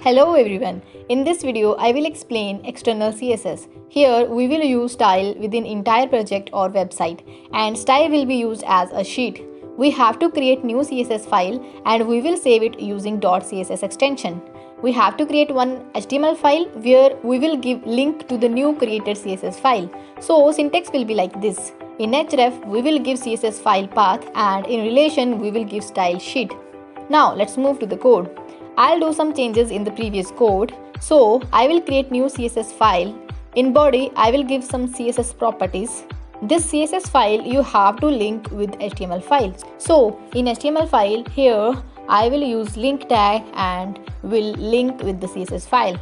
Hello everyone. In this video, I will explain external CSS. Here, we will use style within entire project or website, and style will be used as a sheet. We have to create new CSS file and we will save it using .css extension. We have to create one HTML file where we will give link to the new created CSS file. So syntax will be like this. In href, we will give CSS file path, and in relation, we will give style sheet. Now let's move to the code. I'll do some changes in the previous code. So I will create new CSS file. In body, I will give some CSS properties. This CSS file you have to link with HTML file. So in HTML file here, I will use link tag and will link with the CSS file.